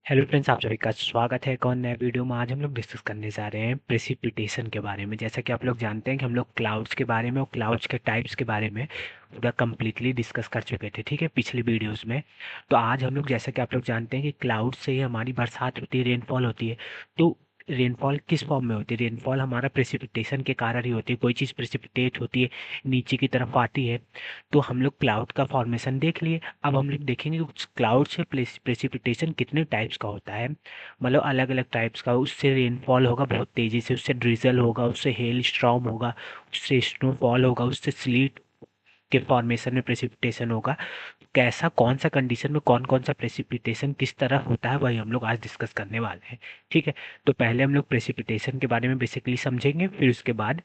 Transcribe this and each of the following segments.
Hello friends, आप सभी का स्वागत है एक और नए वीडियो में। आज हम लोग डिस्कस करने जा रहे हैं प्रेसिपिटेशन के बारे में। जैसा कि आप लोग जानते हैं कि हम लोग क्लाउड्स के बारे में और क्लाउड्स के टाइप्स के बारे में पूरा कंप्लीटली डिस्कस कर चुके थे, ठीक है, पिछली वीडियोस में। तो आज हम लोग, जैसा कि आप लोग जानते हैं कि क्लाउड से ही हमारी बरसात होती है, रेनफॉल होती है। तो रेनफॉल किस फॉर्म में होती है? रेनफॉल हमारा प्रेसिपिटेशन के कारण ही होती है। कोई चीज़ प्रेसिपिटेट होती है, नीचे की तरफ आती है। तो हम लोग क्लाउड का फॉर्मेशन देख लिए। अब हम लोग देखेंगे उस क्लाउड से प्रेसिपिटेशन कितने टाइप्स का होता है। मतलब अलग अलग टाइप्स का। उससे रेनफॉल होगा बहुत तेज़ी से, उससे ड्रिजल होगा, उससे हेल स्टॉर्म होगा, उससे स्नोफॉल होगा, उससे स्लीट के फॉर्मेशन में प्रेसिपिटेशन होगा। कैसा, कौन सा कंडीशन में कौन कौन सा प्रेसिपिटेशन किस तरह होता है, वही हम लोग आज डिस्कस करने वाले हैं। ठीक है। तो पहले हम लोग प्रेसिपिटेशन के बारे में बेसिकली समझेंगे, फिर उसके बाद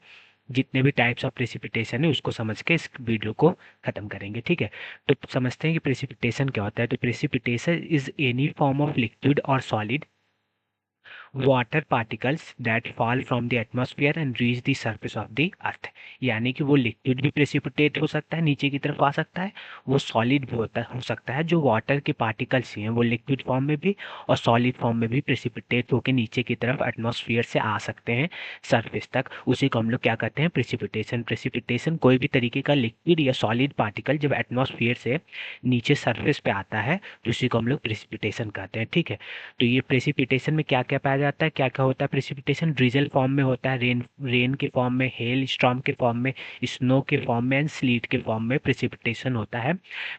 जितने भी टाइप्स ऑफ प्रेसिपिटेशन है उसको समझ के इस वीडियो को खत्म करेंगे। ठीक है। तो समझते हैं कि प्रेसिपिटेशन क्या होता है। तो precipitation is any form of liquid और solid water particles that fall from the atmosphere and reach the surface of the earth. यानी कि वो लिक्विड भी प्रेसिपिटेट हो सकता है, नीचे की तरफ आ सकता है। वो सॉलिड भी हो सकता है। जो वाटर के पार्टिकल्स ही हैं वो लिक्विड फॉर्म में भी और सॉलिड फॉर्म में भी प्रेसिपिटेट होकर नीचे की तरफ एटमॉस्फेयर से आ सकते हैं सरफेस तक। उसी को हम लोग क्या कहते हैं? प्रेसिपिटेशन। प्रेसिपिटेशन कोई भी तरीके का लिक्विड या सॉलिड पार्टिकल जब एटमॉस्फेयर से नीचे सरफेस पे आता है तो उसी को हम लोग प्रेसिपिटेशन कहते हैं। ठीक है। तो ये प्रेसिपिटेशन में क्या क्या पाया जाता है, क्या क्या होता है? प्रेसिपिटेशन ड्रिजल फॉर्म में होता है, रेन रेन के फॉर्म में, हेल स्टॉर्म के फॉर्म में, स्नो के फॉर्म में एंड स्लीट के फॉर्म में प्रेसिपिटेशन होता है।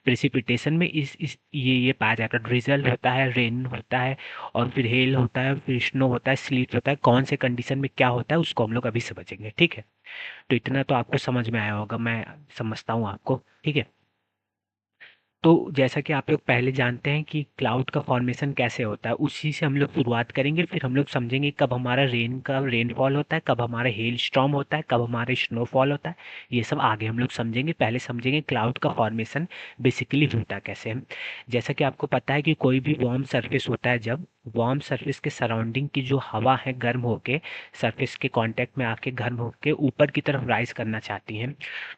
प्रेसिपिटेशन में इस ये पाया जाता है। ड्रिजल होता है, रेन होता है, और फिर हेल होता है, फिर स्नो होता है, स्लीट होता है। कौन से कंडीशन में क्या होता है उसको हम लोग अभी समझेंगे। ठीक है। तो इतना तो आपको समझ में आया होगा, मैं समझता हूँ आपको। ठीक है। तो जैसा कि आप लोग पहले जानते हैं कि क्लाउड का फॉर्मेशन कैसे होता है, उसी से हम लोग शुरुआत करेंगे। फिर हम लोग समझेंगे कब हमारा रेनफॉल होता है, कब हमारा हेल स्टॉर्म होता है, कब हमारा स्नोफॉल होता है। ये सब आगे हम लोग समझेंगे। पहले समझेंगे क्लाउड का फॉर्मेशन बेसिकली होता कैसे है। जैसा कि आपको पता है कि कोई भी वार्म सरफेस होता है, जब वार्म सरफेस के सराउंडिंग की जो हवा है गर्म होके सरफेस के कांटेक्ट में आके गर्म होके ऊपर की तरफ राइज करना चाहती है।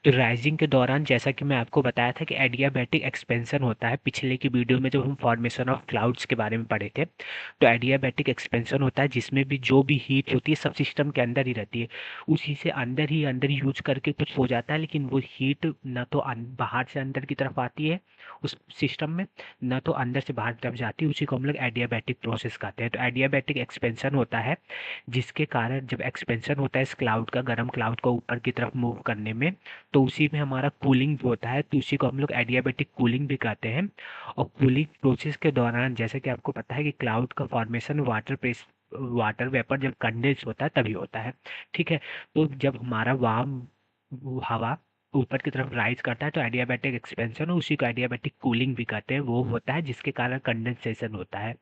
तो राइजिंग के दौरान, जैसा कि मैं आपको बताया था कि एडियाबैटिक एक्सपेंशन होता है, पिछले की वीडियो में जब हम फॉर्मेशन ऑफ क्लाउड्स के बारे में पढ़े थे। तो एडियाबैटिक एक्सपेंशन होता है जिसमें भी जो भी हीट होती है सब सिस्टम के अंदर ही रहती है। उसी से अंदर ही अंदर यूज करके कुछ हो जाता है, लेकिन वो हीट ना तो बाहर से अंदर की तरफ आती है उस सिस्टम में, ना तो अंदर से बाहर की तरफ जाती है। उसी को हम लोग एडियाबैटिक प्रोसेस कहते हैं। तो एडियाबैटिक एक्सपेंशन होता है जिसके कारण, जब एक्सपेंशन होता है इस क्लाउड का, गर्म क्लाउड को ऊपर की तरफ मूव करने में, तो उसी में हमारा कूलिंग भी होता है। तो उसी को हम लोग एडियाबैटिक कूलिंग भी कहते हैं। और कूलिंग प्रोसेस के दौरान, जैसे कि आपको पता है कि क्लाउड का फॉर्मेशन वाटर वेपर जब कंडेंस होता है तभी होता है। ठीक है। तो जब हमारा वार्म हवा ऊपर की तरफ राइज करता है तो एडियाबैटिक एक्सपेंशन, उसी को एडियाबैटिक कूलिंग भी कहते हैं, वो होता है जिसके कारण कंडेंसेशन होता है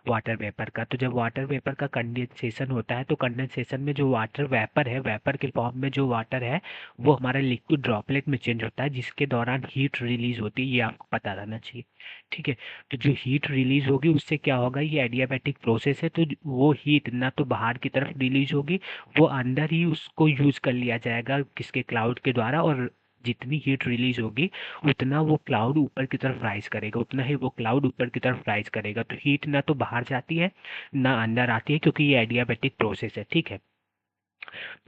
वाटर वेपर का। तो जब वाटर वेपर का कंडेंसेशन होता है तो कंडेंसेशन में जो वाटर वेपर है, वेपर के फॉर्म में जो वाटर है वो हमारा लिक्विड ड्रॉपलेट में चेंज होता है, जिसके दौरान हीट रिलीज होती है। ये आपको पता रहना चाहिए। ठीक है। तो जो हीट रिलीज होगी उससे क्या होगा, ये एडियाबैटिक प्रोसेस है। तो वो हीट ना तो बाहर की तरफ रिलीज होगी, वो अंदर ही उसको यूज कर लिया जाएगा किसके, क्लाउड के द्वारा। और जितनी हीट रिलीज होगी उतना वो क्लाउड ऊपर की तरफ राइज करेगा, उतना ही वो क्लाउड ऊपर की तरफ राइज करेगा। तो हीट ना तो बाहर जाती है ना अंदर आती है, क्योंकि ये एडियाबैटिक प्रोसेस है। ठीक है।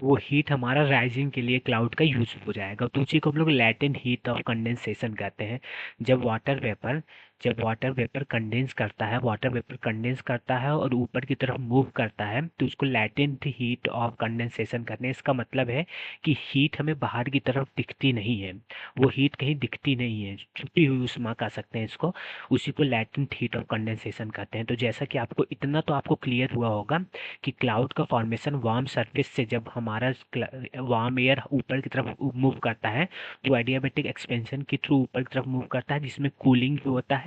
वो हीट हमारा राइजिंग के लिए क्लाउड का यूज हो जाएगा। तो उसी को हम लोग लैटेंट हीट ऑफ कंडेंसेशन कहते हैं। जब वाटर वेपर जब वाटर वेपर कंडेंस करता है, वाटर वेपर कंडेंस करता है और ऊपर की तरफ मूव करता है, तो उसको लैटेंट हीट ऑफ कंडेंसेशन करते हैं। इसका मतलब है कि हीट हमें बाहर की तरफ दिखती नहीं है, वो हीट कहीं दिखती नहीं है, छुपी हुई उष्मा कह सकते हैं इसको। उसी को लैटेंट हीट ऑफ कंडेंसेशन कहते हैं। तो जैसा कि आपको इतना तो आपको क्लियर हुआ होगा कि क्लाउड का फॉर्मेशन वार्म सरफेस से, जब हमारा वार्म एयर ऊपर की तरफ मूव करता है तो एडियाबैटिक एक्सपेंशन के थ्रू ऊपर की तरफ मूव करता है, जिसमें कूलिंग भी होता है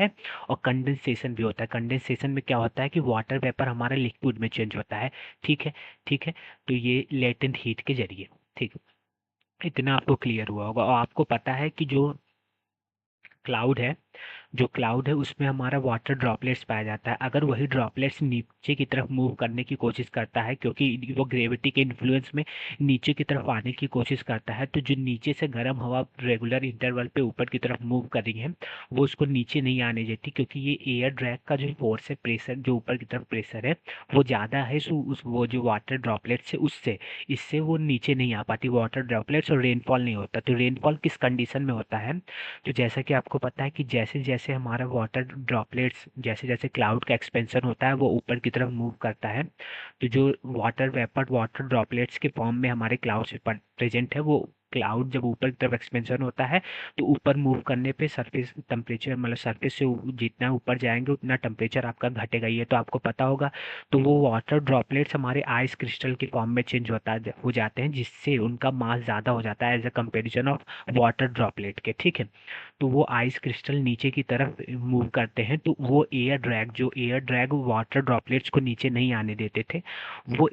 और कंडेंसेशन भी होता है। कंडेंसेशन में क्या होता है कि वाटर वेपर हमारा लिक्विड में चेंज होता है। ठीक है। ठीक है। तो ये लेटेंट हीट के जरिए। ठीक है। इतना आपको क्लियर हुआ होगा। और आपको पता है कि जो क्लाउड है जो क्लाउड है उसमें हमारा वाटर ड्रॉपलेट्स पाया जाता है। अगर वही ड्रॉपलेट्स नीचे की तरफ मूव करने की कोशिश करता है, क्योंकि वो ग्रेविटी के इन्फ्लुएंस में नीचे की तरफ आने की कोशिश करता है, तो जो नीचे से गर्म हवा रेगुलर इंटरवल पे ऊपर की तरफ मूव कर रही है, वो उसको नीचे नहीं आने देती, क्योंकि ये एयर ड्रैग का जो फोर्स है, प्रेशर जो ऊपर की तरफ प्रेशर है वो ज़्यादा है। सो उस वो जो वाटर ड्रॉपलेट्स है उससे इससे वो नीचे नहीं आ पाती वाटर ड्रॉपलेट्स, और रेनफॉल नहीं होता। तो रेनफॉल किस कंडीशन में होता है? तो जैसा कि आपको पता है कि जैसे जैसे हमारा वाटर ड्रॉपलेट्स, जैसे जैसे क्लाउड का एक्सपेंशन होता है वो ऊपर की तरफ मूव करता है, तो जो वाटर वेपर वाटर ड्रॉपलेट्स के फॉर्म में हमारे क्लाउड में प्रेजेंट है, वो क्लाउड जब ऊपर की तरफ एक्सपेंशन होता है तो ऊपर मूव करने पे सरफेस टेम्परेचर, मतलब सरफेस से जितना ऊपर जाएंगे उतना टेम्परेचर आपका घटेगा, ये तो आपको पता होगा। तो वो वाटर ड्रॉपलेट्स हमारे आइस क्रिस्टल के फॉर्म में चेंज हो जाते हैं, जिससे उनका मास ज़्यादा हो जाता है as a comparison of water droplet के, ठीक है। तो वो आइस क्रिस्टल नीचे की तरफ मूव करते हैं, तो वो एयर ड्रैग वाटर ड्रॉपलेट्स को नीचे नहीं आने देते थे, वो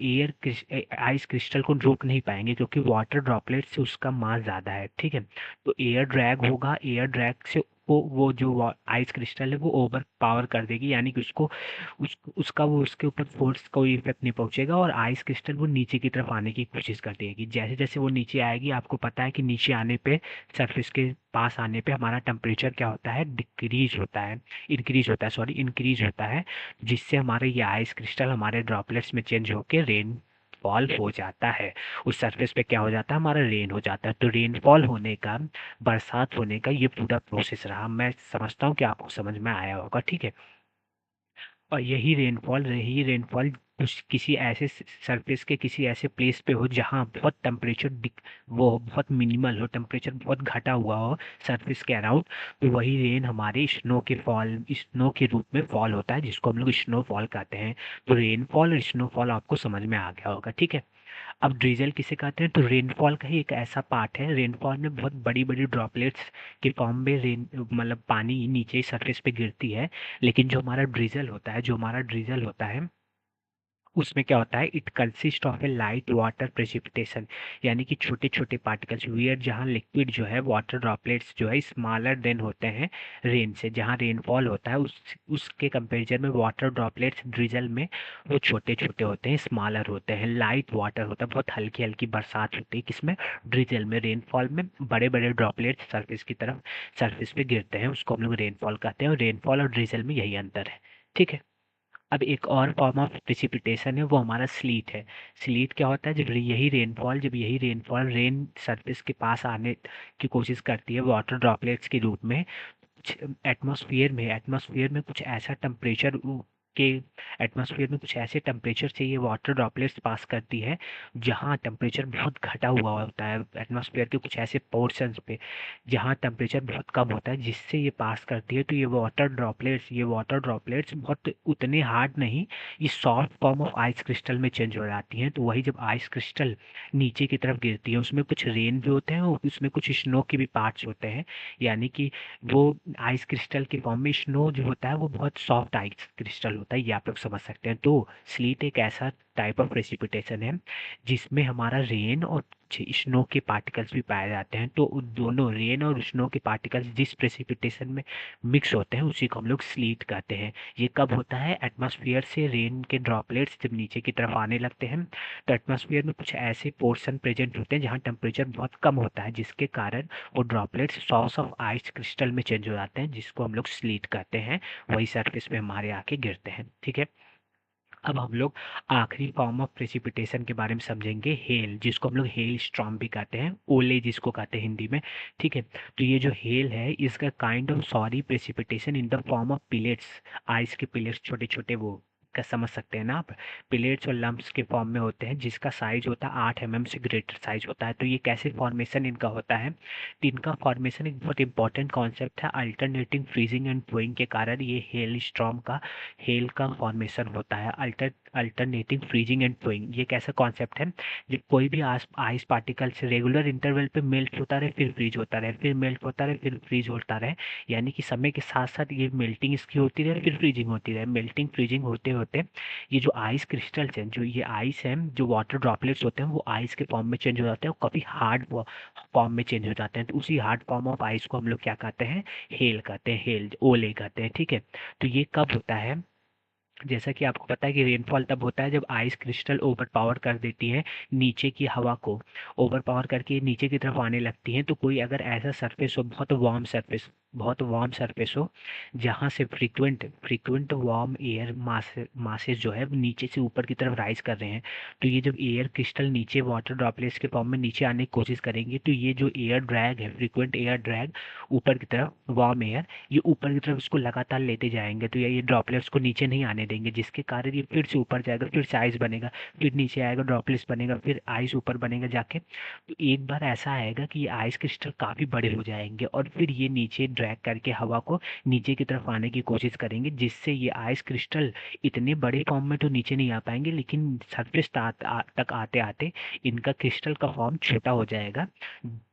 आइस क्रिस्टल को रोक नहीं पाएंगे, क्योंकि वाटर ड्रॉपलेट से उसका मास ज़्यादा है, ठीक है। तो एयर ड्रैग होगा, एयर ड्रैग से वो जो आइस क्रिस्टल है वो ओवर पावर कर देगी, यानी कि उसका वो उसके ऊपर फोर्स कोई इफेक्ट नहीं पहुंचेगा, और आइस क्रिस्टल वो नीचे की तरफ आने की कोशिश कर देगी। जैसे जैसे वो नीचे आएगी, आपको पता है कि नीचे आने पे, सरफेस के पास आने पे हमारा टेम्परेचर क्या होता है, डिक्रीज होता है, इंक्रीज होता है, जिससे हमारे ये आइस क्रिस्टल हमारे ड्रॉपलेट्स में चेंज होके रेन फॉल हो जाता है। उस सरफेस पे क्या हो जाता है, हमारा रेन हो जाता है। तो रेनफॉल होने का, बरसात होने का ये पूरा प्रोसेस रहा। मैं समझता हूँ कि आपको समझ में आया होगा, ठीक है। और यही रेनफॉल कुछ किसी ऐसे सरफेस के किसी ऐसे प्लेस पे हो जहाँ बहुत टेम्परेचर वो बहुत मिनिमल हो, टेम्परेचर बहुत घटा हुआ हो सरफेस के अराउंड, तो वही रेन हमारे स्नो के रूप में फॉल होता है, जिसको हम लोग स्नोफॉल कहते हैं। तो रेनफॉल और स्नोफॉल आपको समझ में आ गया होगा, ठीक है। अब ड्रिजल किसे कहते हैं? तो रेनफॉल का ही एक ऐसा पार्ट है, रेनफॉल में बहुत बड़ी बड़ी ड्रॉपलेट्स के फॉर्म में रेन, मतलब पानी नीचे सरफेस पे गिरती है। लेकिन जो हमारा ड्रिजल होता है उसमें क्या होता है, it consist of A light water precipitation, यानी कि छोटे छोटे पार्टिकल्स, वियर जहाँ लिक्विड जो है, वाटर ड्रॉपलेट्स जो है स्मॉलर देन होते हैं रेन से। जहाँ रेनफॉल होता है उसके कंपेरिजन में वाटर ड्रॉपलेट्स ड्रिजल में वो छोटे छोटे होते हैं, स्मॉलर होते हैं, लाइट वाटर होता है, बहुत हल्की हल्की बरसात होती है किसमें, ड्रिजल में। रेनफॉल में बड़े बड़े ड्रॉपलेट्स सरफेस पे गिरते हैं, उसको हम लोग रेनफॉल कहते हैं, और रेनफॉल और ड्रिजल में यही अंतर है, ठीक है। अब एक और फॉर्म ऑफ प्रेसिपिटेशन है, वो हमारा स्लीट है। स्लीट क्या होता है? जब यही रेनफॉल रेन सरफेस के पास आने की कोशिश करती है वाटर ड्रॉपलेट्स के रूप में, एटमॉस्फेयर में कुछ ऐसा टेम्परेचर के एटमॉस्फेयर में कुछ ऐसे टेम्परेचर से ये वाटर ड्रॉपलेट्स पास करती है जहाँ टेम्परेचर बहुत घटा हुआ होता है, एटमॉस्फेयर के कुछ ऐसे पोर्शंस पे जहाँ टेम्परेचर बहुत कम होता है, जिससे ये पास करती है। तो ये वाटर ड्रॉपलेट्स बहुत उतने हार्ड नहीं, ये soft form of ice crystal में चेंज हो जाती हैं। तो वही जब आइस क्रिस्टल नीचे की तरफ गिरती है, उसमें कुछ रेन भी होते हैं और उसमें कुछ स्नो के भी पार्ट्स होते हैं, यानी कि वो आइस क्रिस्टल के फॉर्म में स्नो जो होता है वो बहुत सॉफ्ट आइस क्रिस्टल होता है, ये आप लोग समझ सकते हैं। तो स्लीट एक ऐसा टाइप ऑफ प्रेसिपिटेशन है जिसमें हमारा रेन और स्नो के पार्टिकल्स भी पाए जाते हैं। तो उन दोनों रेन और स्नो के पार्टिकल्स जिस प्रेसिपिटेशन में मिक्स होते हैं उसी को हम लोग स्लीट कहते हैं। ये कब होता है? एटमॉस्फेयर से रेन के ड्रॉपलेट्स जब नीचे की तरफ आने लगते हैं, तो एटमॉस्फेयर में कुछ ऐसे पोर्शन प्रेजेंट होते हैं जहाँ टेम्परेचर बहुत कम होता है, जिसके कारण वो droplets sauce of ice crystal में चेंज हो जाते हैं, जिसको हम लोग स्लीट कहते हैं। वही सरफेस पे हमारे आके गिरते हैं, ठीक है। अब हम लोग आखिरी फॉर्म ऑफ प्रेसिपिटेशन के बारे में समझेंगे, हेल, जिसको हम लोग हेल स्टॉर्म भी कहते हैं, ओले जिसको कहते हैं हिंदी में, ठीक है। तो ये जो हेल है इसका kind of sorry precipitation in the form of pellets, ice के पिलेट्स छोटे छोटे, वो का समझ सकते हैं ना आप, पिलेट्स और लम्प्स के फॉर्म में होते हैं, जिसका साइज होता है 8 mm से ग्रेटर साइज होता है। तो ये कैसे फॉर्मेशन इनका होता है? तो इनका फॉर्मेशन एक बहुत इंपॉर्टेंट कॉन्सेप्ट है, अल्टरनेटिंग फ्रीजिंग एंड फ्लोइंग के कारण ये हेल का फॉर्मेशन होता है। अल्टरनेटिंग फ्रीजिंग एंड फ्लोइंग, ये कैसा कॉन्सेप्ट है? जब कोई भी आइस पार्टिकल से रेगुलर इंटरवल पे मेल्ट होता रहे, फिर फ्रीज होता रहे, फिर मेल्ट होता रहे, फिर फ्रीज होता रहे, यानी कि समय के साथ साथ ये मेल्टिंग इसकी होती रहे, फिर फ्रीजिंग होती रहे, मेल्टिंग फ्रीजिंग होते होते होते हैं, ये जो आइस क्रिस्टल्स हैं, जो ये आइस हैं, जो वाटर ड्रॉपलेट्स होते हैं, वो आइस के फॉर्म में चेंज हो जाते हैं और काफ़ी हार्ड फॉर्म में चेंज हो जाते हैं। तो उसी हार्ड फॉर्म ऑफ आइस को हम लोग क्या कहते हैं, हेल कहते हैं, हेल ओले कहते हैं, ठीक है। तो ये कब होता है, जैसा कि आपको पता है कि रेनफॉल तब होता है जब आइस क्रिस्टल ओवर पावर कर देती है नीचे की हवा को, ओवर पावर करके नीचे की तरफ आने लगती हैं। तो कोई अगर ऐसा सरफेस हो, बहुत वार्म सरफेस हो, जहाँ से frequent frequent warm air masses जो है वो नीचे से ऊपर की तरफ राइज कर रहे हैं, तो ये जब एयर क्रिस्टल नीचे वाटर ड्रॉपलेट्स के फॉर्म में नीचे आने की कोशिश करेंगे, तो ये जो एयर ड्रैग है, फ्रीक्वेंट एयर ड्रैग ऊपर की तरफ, वार्म एयर, ये ऊपर की तरफ इसको लगातार लेते जाएंगे, तो ये ड्रॉपलेट्स को नीचे नहीं आने देंगे, जिसके कारण ये फिर से ऊपर जाएगा, फिर से आइस बनेगा, फिर नीचे आएगा, ड्रॉपलेट्स बनेगा, फिर आइस ऊपर बनेगा जाके। तो एक बार ऐसा आएगा कि ये आइस क्रिस्टल काफ़ी बड़े हो जाएंगे और फिर ये नीचे ड्रैग करके हवा को नीचे की तरफ आने की कोशिश करेंगे, जिससे ये आइस क्रिस्टल इतने बड़े फॉर्म में तो नीचे नहीं आ पाएंगे, लेकिन सरफेस तक आते आते इनका क्रिस्टल का फॉर्म छोटा हो जाएगा।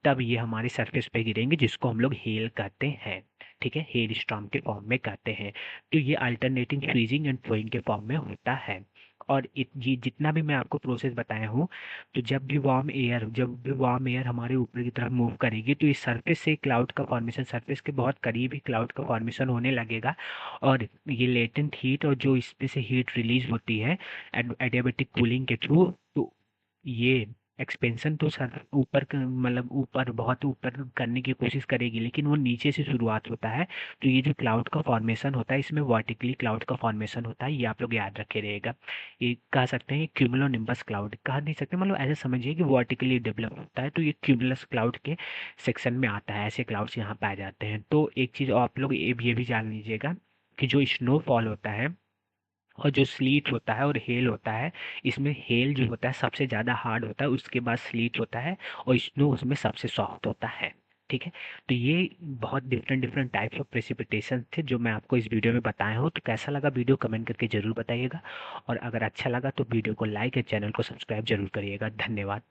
तब ये हमारे सरफेस पे गिरेंगे, जिसको हम लोग हेल कहते हैं, ठीक है, हेल स्टॉर्म के फॉर्म में कहते हैं। तो ये अल्टरनेटिंग फ्रीजिंग एंड फ्लोइंग के फॉर्म में होता है। और ये जितना भी मैं आपको प्रोसेस बताया हूँ, तो जब भी वार्म एयर हमारे ऊपर की तरफ मूव करेगी, तो इस सरफेस से क्लाउड का फॉर्मेशन, सरफेस के बहुत करीब ही क्लाउड का फॉर्मेशन होने लगेगा। और ये लेटेंट हीट और जो इसमें से हीट रिलीज होती है एडियाबेटिक कूलिंग के थ्रू, तो ये एक्सपेंशन तो सर ऊपर मतलब ऊपर बहुत ऊपर करने की कोशिश करेगी, लेकिन वो नीचे से शुरुआत होता है। तो ये जो क्लाउड का फॉर्मेशन होता है, इसमें वर्टिकली क्लाउड का फॉर्मेशन होता है, ये आप लोग याद रखे रहेगा। ये कह सकते हैं क्यूमुलोनिम्बस क्लाउड कह नहीं सकते, मतलब ऐसे समझिए कि वर्टिकली डेवलप होता है, तो ये क्यूमुलस क्लाउड के सेक्शन में आता है, ऐसे क्लाउड्स यहाँ पाए जाते हैं। तो एक चीज़ आप लोग ये भी जान लीजिएगा कि जो स्नोफॉल होता है और जो स्लीट होता है और हेल होता है, इसमें हेल जो होता है सबसे ज़्यादा हार्ड होता है, उसके बाद स्लीट होता है और स्नो उसमें सबसे सॉफ्ट होता है, ठीक है। तो ये बहुत different different types of precipitation थे जो मैं आपको इस वीडियो में बताया हूँ। तो कैसा लगा वीडियो कमेंट करके ज़रूर बताइएगा, और अगर अच्छा लगा तो वीडियो को लाइक और चैनल को सब्सक्राइब जरूर करिएगा। धन्यवाद।